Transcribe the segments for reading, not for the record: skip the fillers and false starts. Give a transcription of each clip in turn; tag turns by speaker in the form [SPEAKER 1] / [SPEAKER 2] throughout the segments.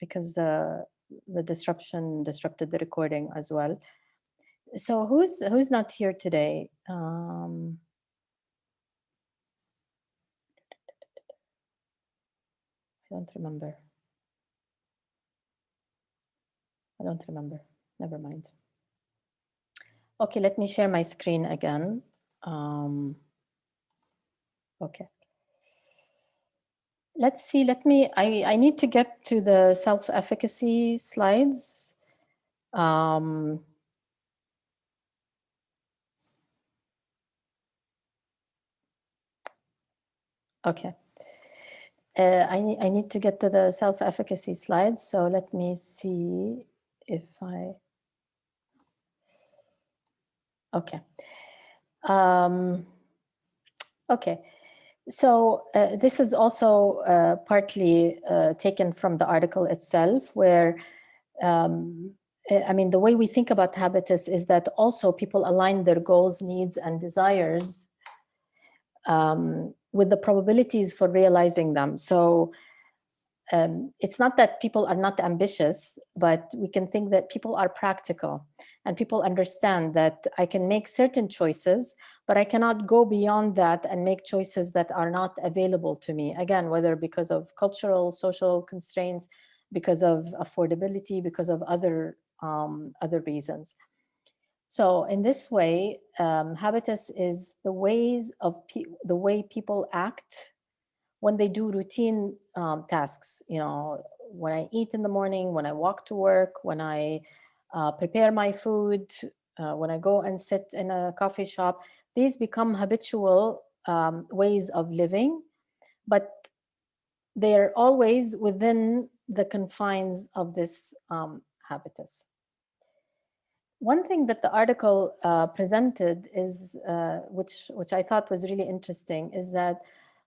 [SPEAKER 1] because the disruption disrupted the recording as well. So who's not here today? I don't remember. Never mind. Okay, let me share my screen again. Okay. Let's see, I need to get to the self-efficacy slides. Okay. I need to get to the self-efficacy slides. So let me see if okay. Okay. So this is also partly taken from the article itself, where I mean, the way we think about habitus is that also people align their goals, needs, and desires with the probabilities for realizing them. So it's not that people are not ambitious, but we can think that people are practical and people understand that I can make certain choices, but I cannot go beyond that and make choices that are not available to me. Again, whether because of cultural, social constraints, because of affordability, because of other reasons. So in this way, habitus is the the way people act when they do routine tasks. You know, when I eat in the morning, when I walk to work, when I prepare my food, when I go and sit in a coffee shop, these become habitual ways of living, but they're always within the confines of this habitus. One thing that the article presented is, which I thought was really interesting, is that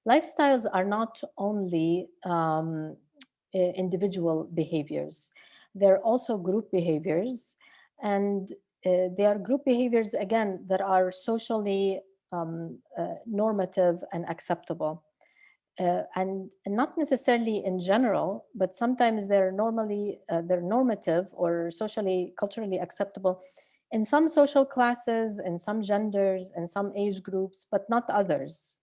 [SPEAKER 1] lifestyles are not only individual behaviors, they're also group behaviors. And they are group behaviors, again, that are socially normative and acceptable. And not necessarily in general, but sometimes they're normative or socially, culturally acceptable in some social classes, in some genders, in some age groups, but not others.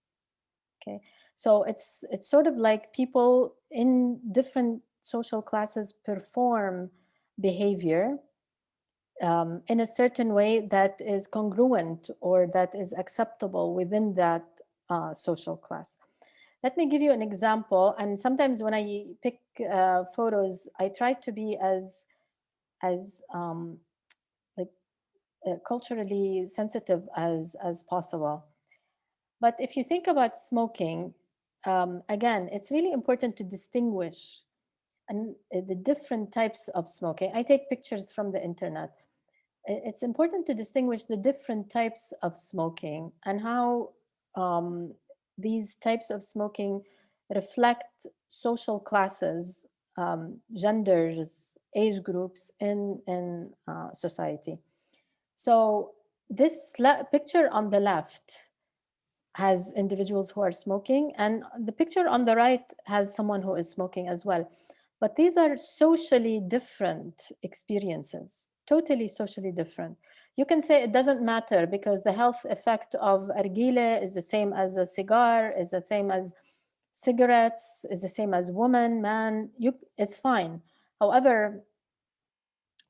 [SPEAKER 1] Okay, so it's sort of like people in different social classes perform behavior in a certain way that is congruent or that is acceptable within that social class. Let me give you an example. And sometimes when I pick photos, I try to be as like culturally sensitive as possible. But if you think about smoking, again, it's really important to distinguish and the different types of smoking. I take pictures from the internet. It's important to distinguish the different types of smoking and how these types of smoking reflect social classes, genders, age groups in society. So this picture on the left has individuals who are smoking, and the picture on the right has someone who is smoking as well. But these are socially different experiences, totally socially different. You can say it doesn't matter because the health effect of argile is the same as a cigar, is the same as cigarettes, is the same as woman, man, it's fine. However,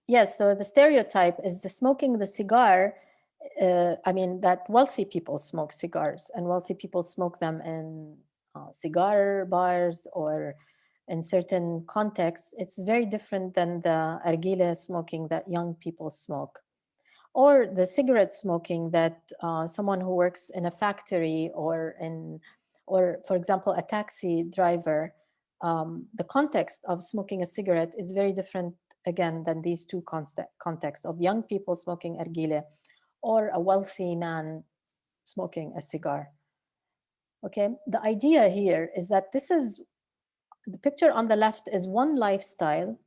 [SPEAKER 1] yes, so the stereotype is the smoking the cigar. I mean, that wealthy people smoke cigars and wealthy people smoke them in cigar bars or in certain contexts. It's very different than the argile smoking that young people smoke, or the cigarette smoking that someone who works in a factory or for example, a taxi driver. The context of smoking a cigarette is very different, again, than these two contexts of young people smoking argile or a wealthy man smoking a cigar. Okay, the idea here is that the picture on the left is one lifestyle,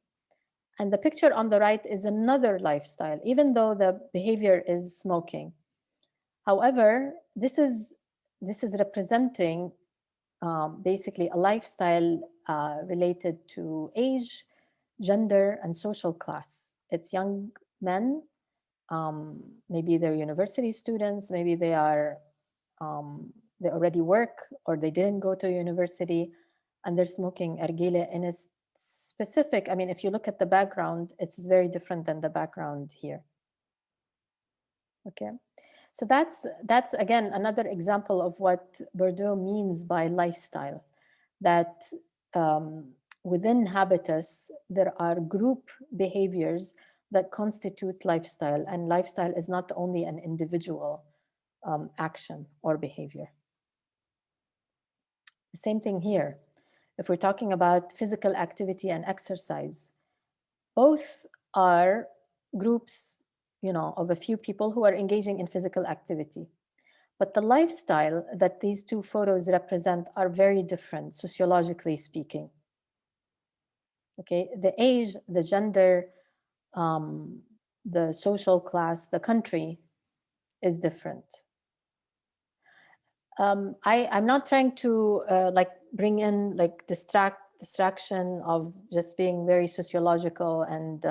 [SPEAKER 1] and the picture on the right is another lifestyle, even though the behavior is smoking. However, this is representing basically a lifestyle related to age, gender, and social class. It's young men, maybe they're university students, maybe they already work or they didn't go to university, and they're smoking ergile in a specific, I mean, if you look at the background, it's very different than the background here. Okay, so that's again another example of what Bordeaux means by lifestyle, that within habitus there are group behaviors that constitute lifestyle, and lifestyle is not only an individual action or behavior. The same thing here. If we're talking about physical activity and exercise, both are groups, of a few people who are engaging in physical activity. But the lifestyle that these two photos represent are very different, sociologically speaking. Okay, the age, the gender, the social class, the country is different. I'm not trying to like bring in like distraction of just being very sociological and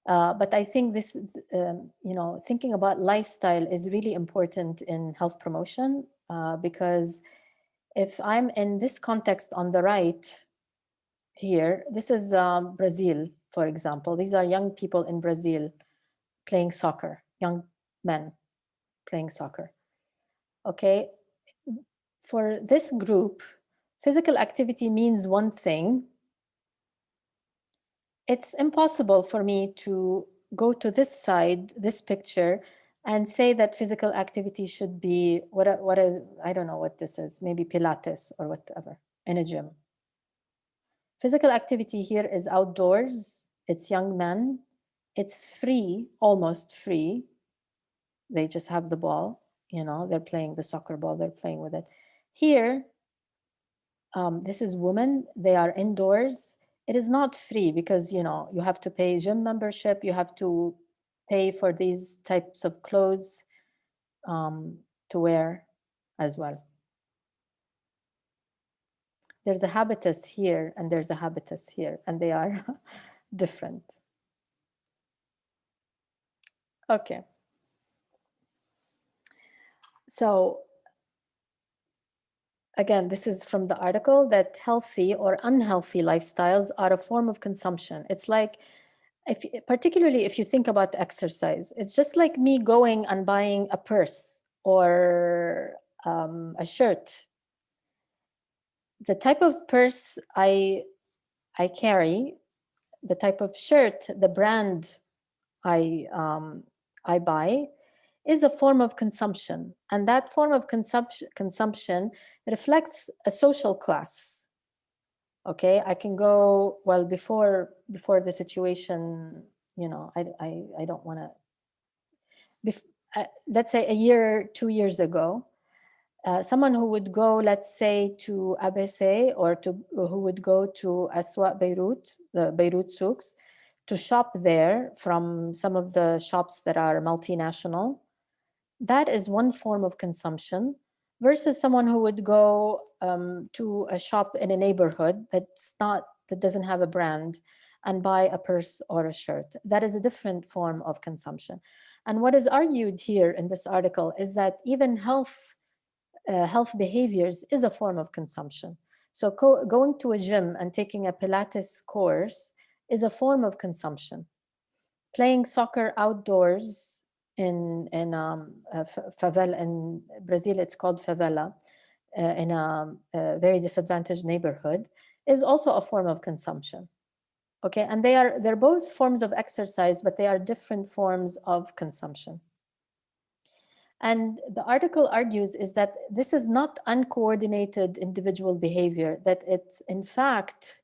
[SPEAKER 1] but I think this, thinking about lifestyle is really important in health promotion because if I'm in this context on the right here, this is Brazil, for example. These are young people in Brazil playing soccer, young men playing soccer. Okay, for this group, physical activity means one thing. It's impossible for me to go to this side, this picture, and say that physical activity should be I don't know what this is, maybe Pilates or whatever, in a gym. Physical activity here is outdoors, it's young men, it's free, almost free. They just have the ball, they're playing the soccer ball, they're playing with it. Here, this is women, they are indoors. It is not free because, you have to pay gym membership, you have to pay for these types of clothes to wear as well. There's a habitus here and there's a habitus here, and they are different. Okay. So again, this is from the article that healthy or unhealthy lifestyles are a form of consumption. It's like, particularly if you think about exercise, it's just like me going and buying a purse or a shirt. The type of purse I carry, the type of shirt, the brand I buy is a form of consumption, and that form of consumption reflects a social class. Okay, I can go, well, before the situation, I don't want to, let's say a year, 2 years ago, someone who would go, let's say, to ABC or who would go to Aswa Beirut, the Beirut souks, to shop there from some of the shops that are multinational, that is one form of consumption, versus someone who would go to a shop in a neighborhood that doesn't have a brand and buy a purse or a shirt. That is a different form of consumption. And what is argued here in this article is that even health behaviors is a form of consumption. So going to a gym and taking a Pilates course is a form of consumption. Playing soccer outdoors in favela in Brazil, it's called favela, in a very disadvantaged neighborhood, is also a form of consumption. Okay, and they're both forms of exercise, but they are different forms of consumption. And the article argues is that this is not uncoordinated individual behavior, that it's in fact,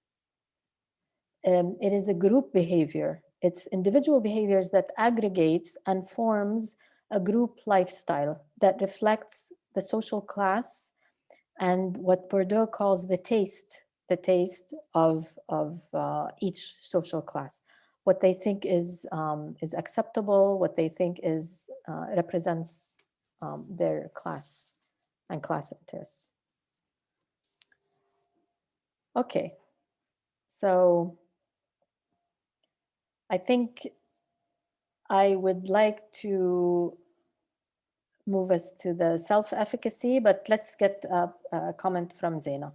[SPEAKER 1] it is a group behavior. It's individual behaviors that aggregates and forms a group lifestyle that reflects the social class and what Bordeaux calls the taste of each social class, what they think is acceptable, what they think is represents their class and class interests. Okay, so I think I would like to move us to the self-efficacy, but let's get a comment from Zena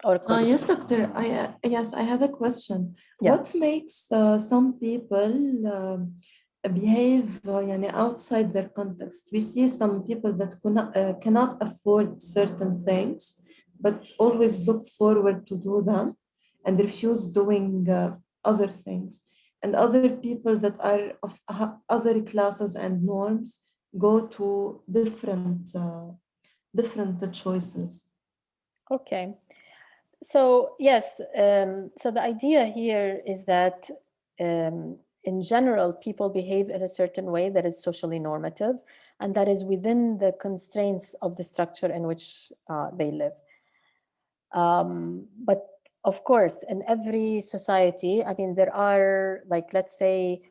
[SPEAKER 1] or a question.
[SPEAKER 2] Yes, doctor. Yes, I have a question.
[SPEAKER 1] Yeah.
[SPEAKER 2] What makes some people behave يعني outside their context? We see some people that cannot afford certain things, but always look forward to do them and refuse doing other things. And other people that are of other classes and norms go to different choices.
[SPEAKER 1] Okay. So yes, so the idea here is that in general, people behave in a certain way that is socially normative, and that is within the constraints of the structure in which they live. But of course, in every society, I mean, there are, like, let's say,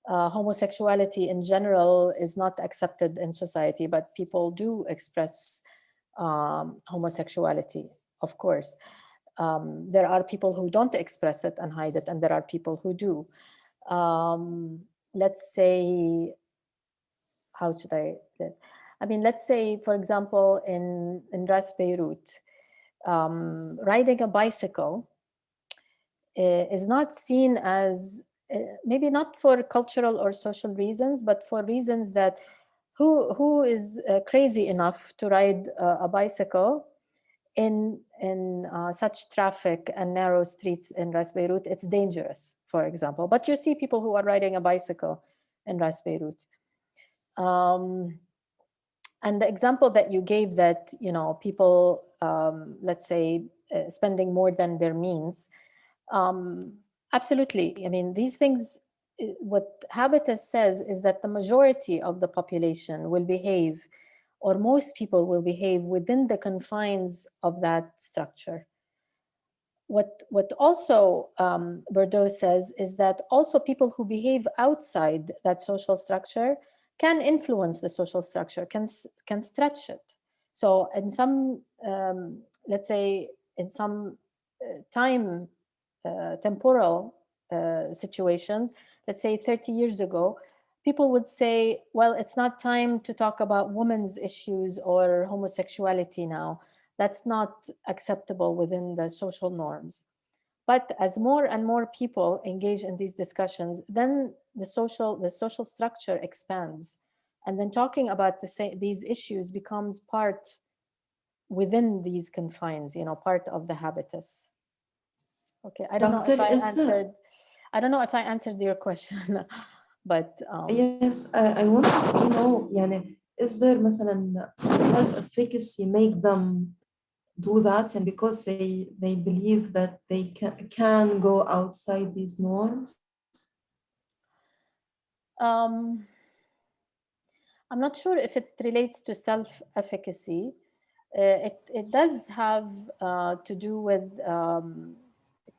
[SPEAKER 1] homosexuality in general is not accepted in society, but people do express homosexuality, of course. There are people who don't express it and hide it, and there are people who do. Let's say, how should I this? I mean, let's say, for example, in Ras Beirut, riding a bicycle is not seen as maybe not for cultural or social reasons, but for reasons that who is crazy enough to ride a bicycle in such traffic and narrow streets in Ras Beirut? It's dangerous, for example. But you see people who are riding a bicycle in Ras Beirut. Um, and the example that you gave, that people, let's say, spending more than their means, um, absolutely. I mean, these things, what Habitus says is that the majority of the population will behave, or most people will behave within the confines of that structure. What also Bordeaux says is that also people who behave outside that social structure can influence the social structure, can stretch it. So in some, let's say, in some time temporal situations, let's say 30 years ago, people would say, well, it's not time to talk about women's issues or homosexuality now. That's not acceptable within the social norms. But as more and more people engage in these discussions, then the social structure expands, and then talking about these issues becomes part within these confines, part of the habitus. Okay, I don't know if
[SPEAKER 2] Doctor, is
[SPEAKER 1] I don't know if I answered your question, but
[SPEAKER 2] yes, I wanted to know يعني is there مثلا self-efficacy make them do that and because they believe that they can go outside these norms?
[SPEAKER 1] um, I'm not sure if it relates to self-efficacy. It does have to do with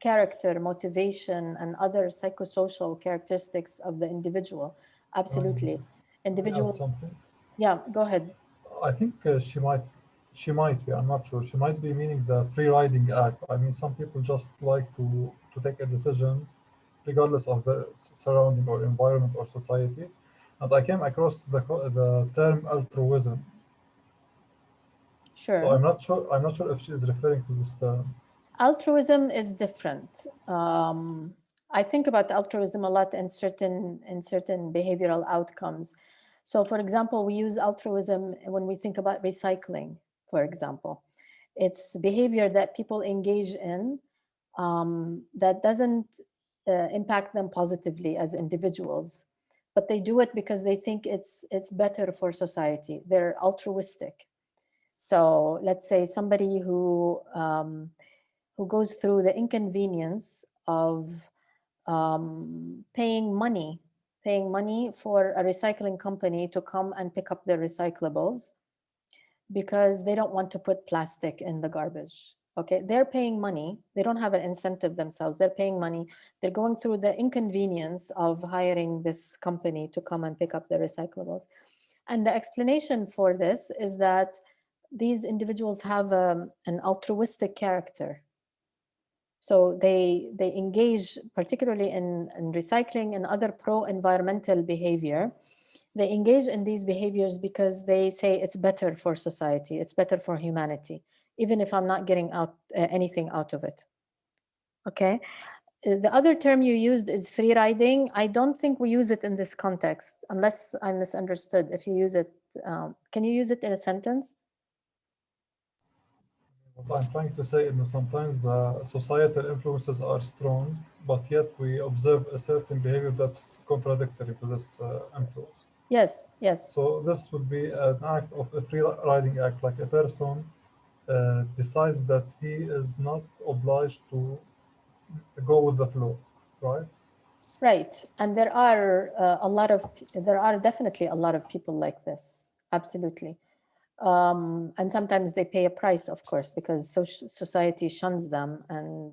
[SPEAKER 1] character, motivation, and other psychosocial characteristics of the individual.
[SPEAKER 3] Um,
[SPEAKER 1] Absolutely.
[SPEAKER 3] May I add
[SPEAKER 1] Individuals,
[SPEAKER 3] something?
[SPEAKER 1] yeah, go ahead.
[SPEAKER 3] I think she might be. I'm not sure. She might be meaning the free riding act. I mean, some people just like to take a decision, regardless of the surrounding or environment or society. And I came across the term altruism. So
[SPEAKER 1] Sure.
[SPEAKER 3] I'm not sure if she is referring to this term.
[SPEAKER 1] Altruism is different. I think about altruism a lot in certain behavioral outcomes. So, for example, we use altruism when we think about recycling. For example, it's behavior that people engage in that doesn't impact them positively as individuals, but they do it because they think it's better for society. They're altruistic. So let's say somebody who goes through the inconvenience of paying money for a recycling company to come and pick up their recyclables because they don't want to put plastic in the garbage. Okay, they're paying money. They don't have an incentive themselves. They're paying money. They're going through the inconvenience of hiring this company to come and pick up the recyclables. And the explanation for this is that these individuals have an altruistic character. So they engage particularly in recycling and other pro-environmental behavior. They engage in these behaviors because they say it's better for society, it's better for humanity, even if I'm not getting out anything out of it. Okay. The other term you used is free riding. I don't think we use it in this context, unless I misunderstood. If you use it, can you use it in a sentence?
[SPEAKER 3] What I'm trying to say is that sometimes the societal influences are strong, but yet we observe a certain behavior that's contradictory to this influence.
[SPEAKER 1] Yes, yes.
[SPEAKER 3] So this would be an act of a free riding act, like a person decides that he is not obliged to go with the flow, right?
[SPEAKER 1] Right. And there are there are definitely a lot of people like this. Absolutely. And sometimes they pay a price, of course, because society shuns them and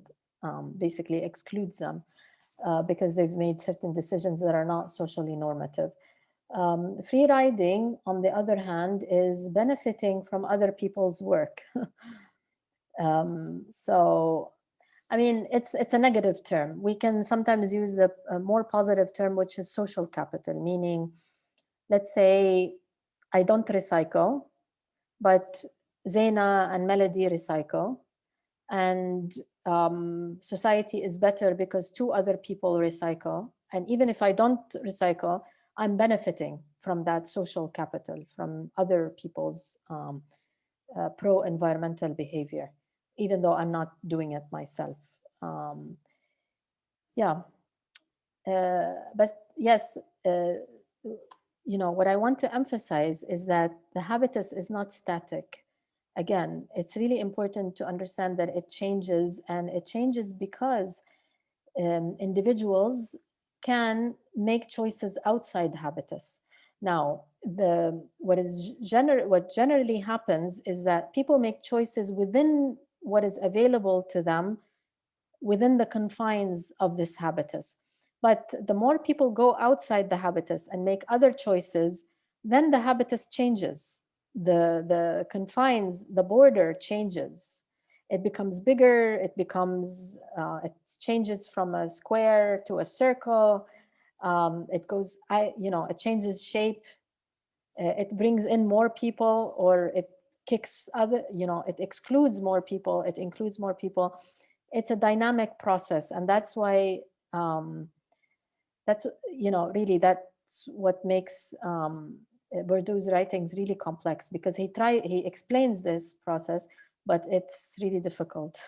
[SPEAKER 1] basically excludes them because they've made certain decisions that are not socially normative. Free riding, on the other hand, is benefiting from other people's work. So, I mean, it's a negative term. We can sometimes use the more positive term, which is social capital, meaning, let's say, I don't recycle, but Zaina and Melody recycle, and society is better because two other people recycle. And even if I don't recycle, I'm benefiting from that social capital, from other people's pro-environmental behavior, even though I'm not doing it myself. Um, yeah, but yes, you know, what I want to emphasize is that the habitus is not static. Again, it's really important to understand that it changes, and it changes because individuals can make choices outside habitus. Now, what generally happens is that people make choices within what is available to them within the confines of this habitus. But the more people go outside the habitus and make other choices, then the habitus changes. The confines, the border changes. It becomes bigger, it changes from a square to a circle. It changes shape. It brings in more people, or it it excludes more people, it includes more people. It's a dynamic process, and that's why that's really that's what makes Bourdieu's writings really complex, because he explains this process, but it's really difficult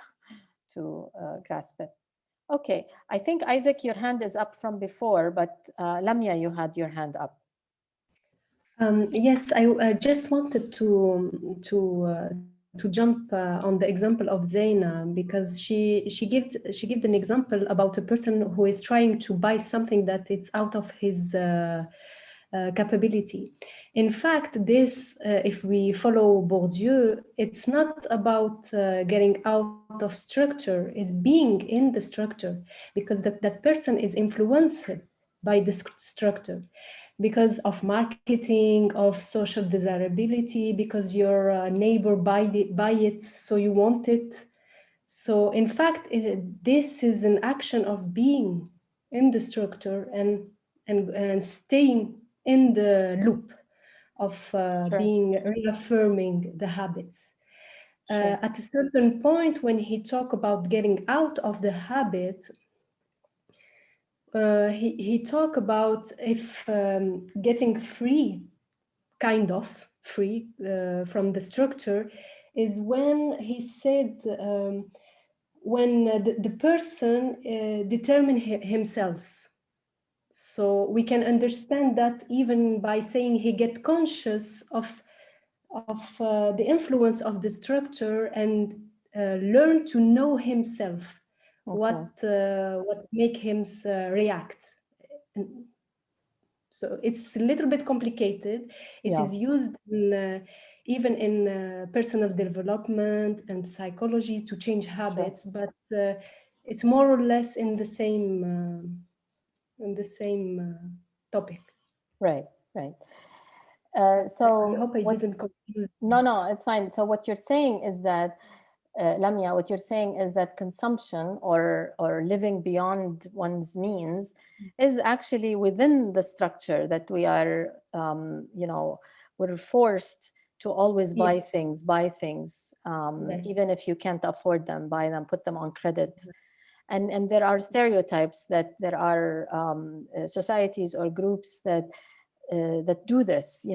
[SPEAKER 1] to grasp it. Okay, I think Isaac, your hand is up from before, but Lamia, you had your hand up.
[SPEAKER 4] Yes, I just wanted to jump on the example of Zaina, because she gives an example about a person who is trying to buy something that it's out of his capability. In fact, this, if we follow Bourdieu, it's not about getting out of structure, it's being in the structure, because that person is influenced by the structure, because of marketing, of social desirability, because your neighbor buy it, so you want it. So in fact, this is an action of being in the structure and staying in the loop of
[SPEAKER 1] Sure.
[SPEAKER 4] being reaffirming the habits.
[SPEAKER 1] Sure.
[SPEAKER 4] At a certain point, when he talk about getting out of the habit, he talk about if getting free, kind of free from the structure, is when he said when the person determine himself. So we can understand that even by saying he get conscious of the influence of the structure and learn to know himself.
[SPEAKER 1] Okay.
[SPEAKER 4] What make him react. And so it's a little bit complicated. It is used even in personal development and psychology to change habits,
[SPEAKER 1] Sure.
[SPEAKER 4] but it's more or less in the same topic.
[SPEAKER 1] Right. Right.
[SPEAKER 4] I
[SPEAKER 1] So
[SPEAKER 4] hope I didn't confuse.
[SPEAKER 1] no, it's fine. So what you're saying is that Lamia, what you're saying is that consumption or living beyond one's means is actually within the structure that we are, we're forced to always
[SPEAKER 4] Yeah.
[SPEAKER 1] buy things,
[SPEAKER 4] Yes.
[SPEAKER 1] even if you can't afford them, buy them, put them on credit. And there are stereotypes that there are societies or groups that do this.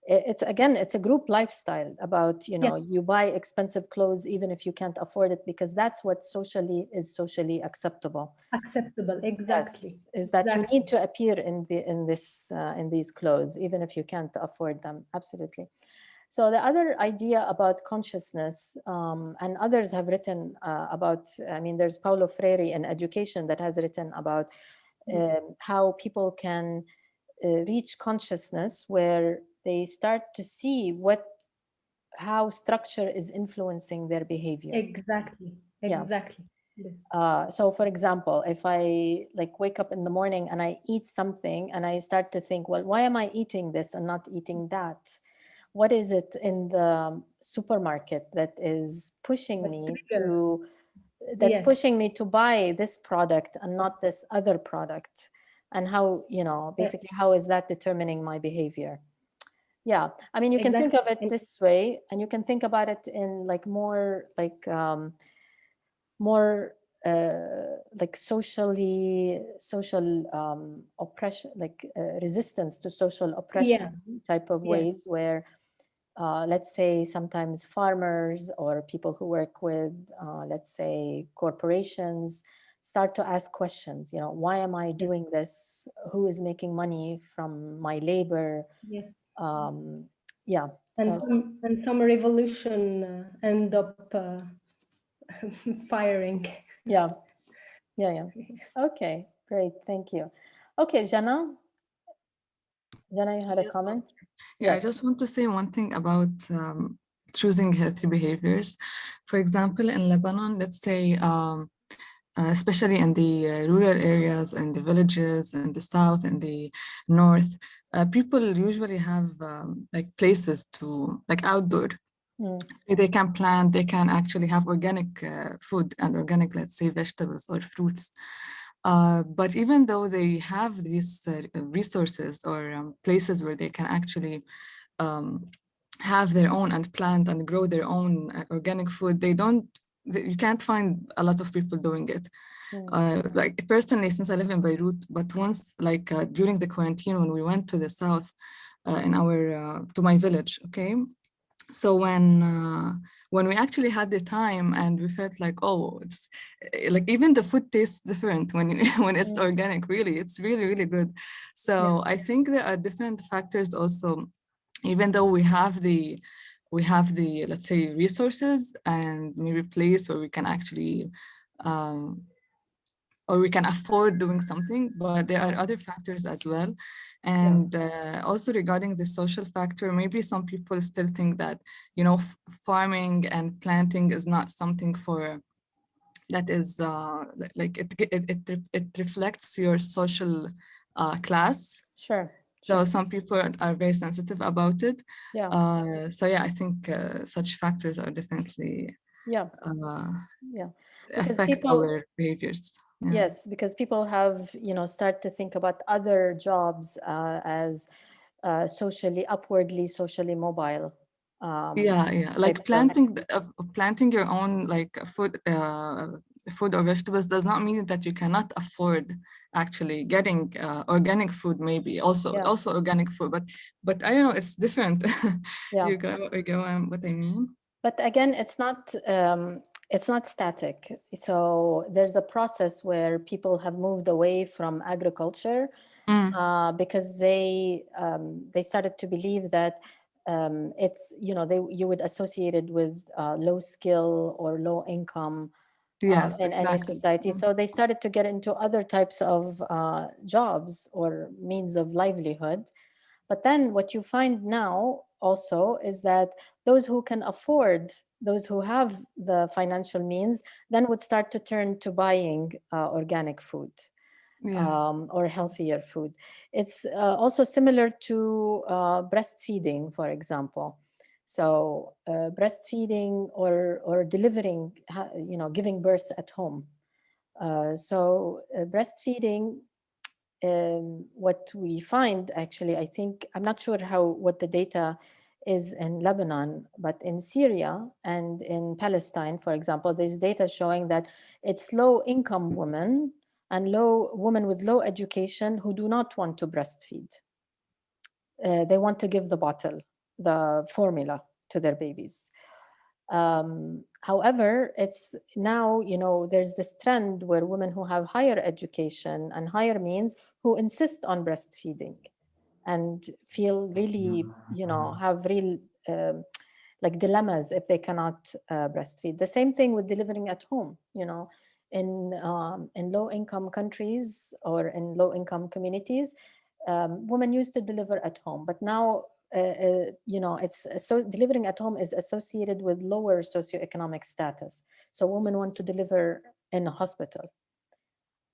[SPEAKER 1] It's again, it's a group lifestyle about,
[SPEAKER 4] Yes.
[SPEAKER 1] you buy expensive clothes even if you can't afford it, because that's what is socially acceptable.
[SPEAKER 4] Acceptable. Exactly.
[SPEAKER 1] Yes, is that you
[SPEAKER 4] Exactly.
[SPEAKER 1] need to appear in these clothes even if you can't afford them. Absolutely. So the other idea about consciousness, and others have written about, I mean, there's Paulo Freire in Education that has written about how people can reach consciousness where they start to see how structure is influencing their behavior.
[SPEAKER 4] Exactly.
[SPEAKER 1] Yeah.
[SPEAKER 4] Exactly. Yes.
[SPEAKER 1] So for example, if I like wake up in the morning and I eat something and I start to think, well, why am I eating this and not eating that? What is it in the supermarket that is pushing
[SPEAKER 4] The
[SPEAKER 1] me
[SPEAKER 4] trigger.
[SPEAKER 1] that's
[SPEAKER 4] Yes.
[SPEAKER 1] pushing me to buy this product and not this other product? And how, basically, how is that determining my behavior? Yeah, I mean, you can think
[SPEAKER 4] Exactly.
[SPEAKER 1] of it
[SPEAKER 4] And
[SPEAKER 1] this way, and you can think about it in like more like social oppression, like resistance to social oppression
[SPEAKER 4] yeah.
[SPEAKER 1] type of
[SPEAKER 4] Yes.
[SPEAKER 1] ways, where let's say sometimes farmers or people who work with let's say corporations start to ask questions, why am I
[SPEAKER 4] Yes.
[SPEAKER 1] doing this? Who is making money from my labor?
[SPEAKER 4] Yes.
[SPEAKER 1] um, yeah,
[SPEAKER 4] And
[SPEAKER 1] so
[SPEAKER 4] some revolution end up firing.
[SPEAKER 1] yeah, yeah. Okay, great, thank you. Okay, Jana, you had a
[SPEAKER 5] Yes,
[SPEAKER 1] comment?
[SPEAKER 5] yeah, I
[SPEAKER 1] Yes.
[SPEAKER 5] just want to say one thing about choosing healthy behaviors. For example, in Lebanon, let's say, especially in the rural areas and the villages and the south and the north, people usually have like places to like outdoor. They can plant, they can actually have organic food and organic, let's say, vegetables or fruits. But even though they have these resources or places where they can actually um, have their own and plant and grow their own organic food, you can't find a lot of people doing it. Like personally, since I live in Beirut, but once like during the quarantine when we went to the south to my village, okay? So when we actually had the time and we felt like, oh, it's like even the food tastes different when when it's organic, really, it's really, really good. So
[SPEAKER 4] Yeah.
[SPEAKER 5] I think there are different factors also, even though we have the let's say resources and maybe place where we can actually um, or we can afford doing something, but there are other factors as well. And also regarding the social factor, maybe some people still think that, farming and planting is not something that is like it reflects your social class.
[SPEAKER 1] Sure.
[SPEAKER 5] So some people are very sensitive about it.
[SPEAKER 1] Yeah.
[SPEAKER 5] So yeah, I think such factors are definitely
[SPEAKER 1] Yeah.
[SPEAKER 5] uh,
[SPEAKER 1] Yeah. Because
[SPEAKER 5] affect
[SPEAKER 1] people,
[SPEAKER 5] our behaviors. Yeah.
[SPEAKER 1] yes, because people have, start to think about other jobs as socially mobile
[SPEAKER 5] Yeah. Like
[SPEAKER 1] types of.
[SPEAKER 5] planting your own like food or vegetables does not mean that you cannot afford actually getting organic food, maybe also
[SPEAKER 1] Yeah.
[SPEAKER 5] also organic food, but I don't know, it's different.
[SPEAKER 1] Yeah.
[SPEAKER 5] You get what I mean?
[SPEAKER 1] But again, it's not static. So there's a process where people have moved away from agriculture
[SPEAKER 5] Mm,
[SPEAKER 1] because they started to believe that it's, you would associate it with low skill or low income
[SPEAKER 5] yes,
[SPEAKER 1] in any
[SPEAKER 5] exactly.
[SPEAKER 1] society. So they started to get into other types of jobs or means of livelihood. But then what you find now also is that those who can afford, those who have the financial means, then would start to turn to buying organic food
[SPEAKER 5] Yes.
[SPEAKER 1] or healthier food. It's also similar to breastfeeding, for example. So breastfeeding or delivering, giving birth at home. So breastfeeding, what we find actually, I think, I'm not sure what the data is in Lebanon, but in Syria and in Palestine, for example, there's data showing that it's low-income women and women with low education who do not want to breastfeed. They want to give the bottle, the formula to their babies. However, it's now, there's this trend where women who have higher education and higher means who insist on breastfeeding and feel really, have real like dilemmas if they cannot breastfeed. The same thing with delivering at home, in low-income countries or in low-income communities, women used to deliver at home, but now it's so delivering at home is associated with lower socioeconomic status. So women want to deliver in a hospital.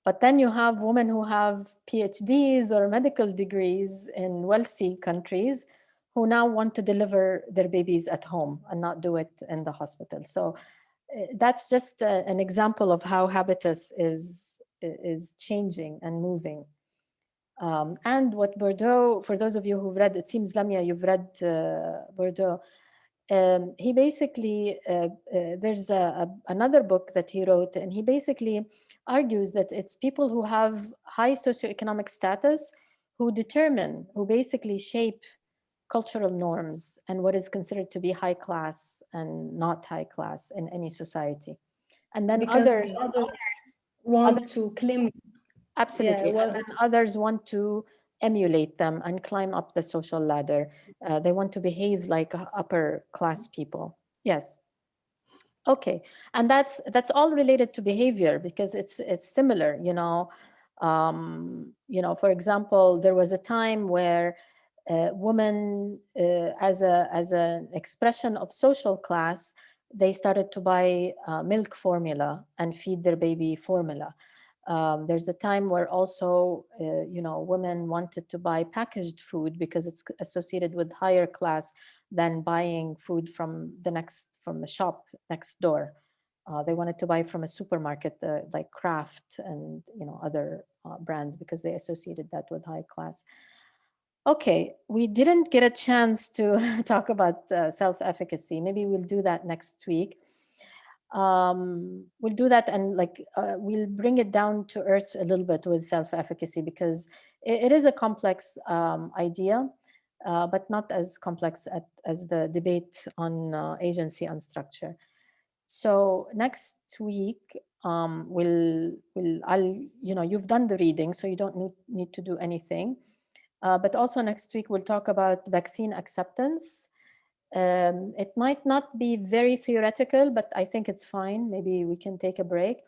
[SPEAKER 1] But then you have women who have PhDs or medical degrees in wealthy countries who now want to deliver their babies at home and not do it in the hospital. So that's just an example of how habitus is changing and moving. And what Bordeaux, for those of you who've read, it seems Lamia, you've read Bordeaux. He basically, there's another book that he wrote, and he basically argues that it's people who have high socioeconomic status who basically shape cultural norms and what is considered to be high class and not high class in any society. And then
[SPEAKER 4] because
[SPEAKER 1] others
[SPEAKER 4] want to claim.
[SPEAKER 1] Absolutely.
[SPEAKER 4] Yeah, well,
[SPEAKER 1] and then others want to emulate them and climb up the social ladder. They want to behave like upper class people. Yes. Okay. And that's all related to behavior because it's similar, for example, there was a time where women, as an expression of social class, they started to buy milk formula and feed their baby formula. There's a time where also, women wanted to buy packaged food because it's associated with higher class than buying food from the shop next door. They wanted to buy from a supermarket, like Kraft and other brands because they associated that with high class. Okay, we didn't get a chance to talk about self-efficacy. Maybe we'll do that next week. We'll do that and we'll bring it down to earth a little bit with self-efficacy because it is a complex idea, but not as complex as the debate on agency and structure. So next week, you've done the reading, so you don't need to do anything. But also next week, we'll talk about vaccine acceptance. It might not be very theoretical, but I think it's fine. Maybe we can take a break.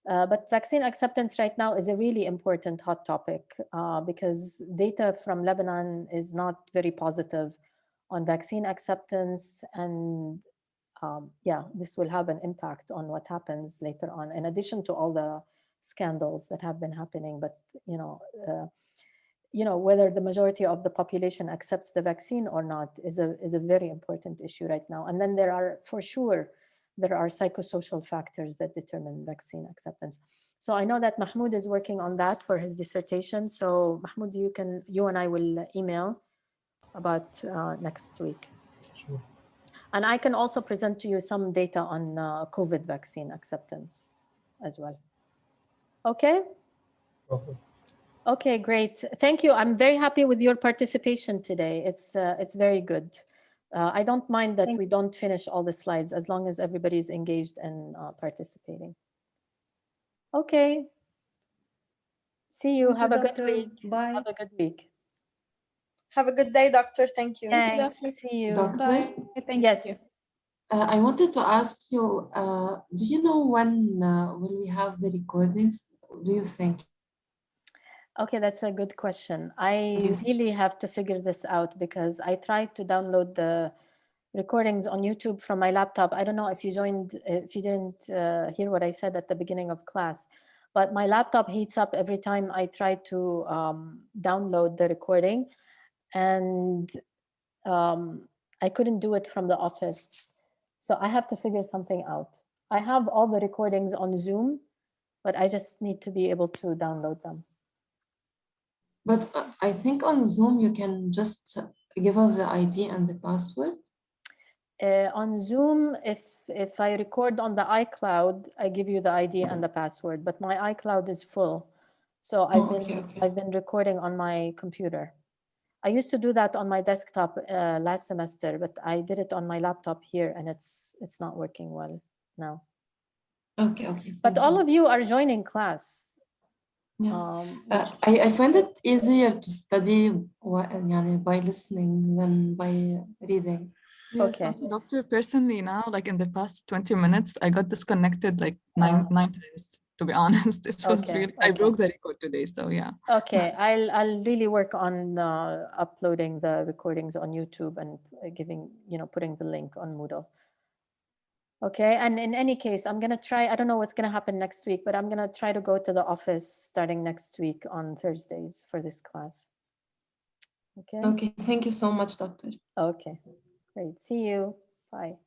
[SPEAKER 1] But vaccine acceptance right now is a really important hot topic because data from Lebanon is not very positive on vaccine acceptance. And this will have an impact on what happens later on, in addition to all the scandals that have been happening. But, whether the majority of the population accepts the vaccine or not is a very important issue right now. And then there are psychosocial factors that determine vaccine acceptance. So I know that Mahmoud is working on that for his dissertation. So Mahmoud, you and I will email about next week.
[SPEAKER 3] Sure.
[SPEAKER 1] And I can also present to you some data on COVID vaccine acceptance as well. Okay?
[SPEAKER 3] Okay.
[SPEAKER 1] Okay, great. Thank you. I'm very happy with your participation today. It's very good. I don't mind that we don't finish all the slides as long as everybody's engaged and participating. Okay. See you. Have a good week.
[SPEAKER 4] Bye.
[SPEAKER 1] Have a good week.
[SPEAKER 6] Have a good day, doctor. Thank you.
[SPEAKER 1] Thanks. See you.
[SPEAKER 2] Doctor,
[SPEAKER 1] Bye.
[SPEAKER 6] Thank
[SPEAKER 1] Yes.
[SPEAKER 6] you.
[SPEAKER 2] I wanted to ask you, do you know when will we have the recordings? Do you think?
[SPEAKER 1] Okay, that's a good question. I really have to figure this out because I tried to download the recordings on YouTube from my laptop. I don't know if you didn't hear what I said at the beginning of class, but my laptop heats up every time I try to download the recording. And I couldn't do it from the office. So I have to figure something out. I have all the recordings on Zoom, but I just need to be able to download them.
[SPEAKER 2] But I think on Zoom, you can just give us the ID and the password.
[SPEAKER 1] On Zoom, if I record on the iCloud, I give you the ID and the password, but my iCloud is full. So I've been recording on my computer. I used to do that on my desktop last semester, but I did it on my laptop here, and it's not working well now.
[SPEAKER 2] Okay.
[SPEAKER 1] But all of you are joining class.
[SPEAKER 2] Yes. I find it easier to study by listening than by reading.
[SPEAKER 5] Yes,
[SPEAKER 1] Okay.
[SPEAKER 5] also, doctor, personally now, like in the past 20 minutes, I got disconnected like nine times, to be honest. It was really, I broke the record today, so yeah.
[SPEAKER 1] Okay, I'll really work on uploading the recordings on YouTube and putting the link on Moodle. Okay, and in any case, I'm gonna try, I don't know what's gonna happen next week, but I'm gonna try to go to the office starting next week on Thursdays for this class. Okay.
[SPEAKER 2] Okay, thank you so much, doctor.
[SPEAKER 1] Okay, great. See you. Bye.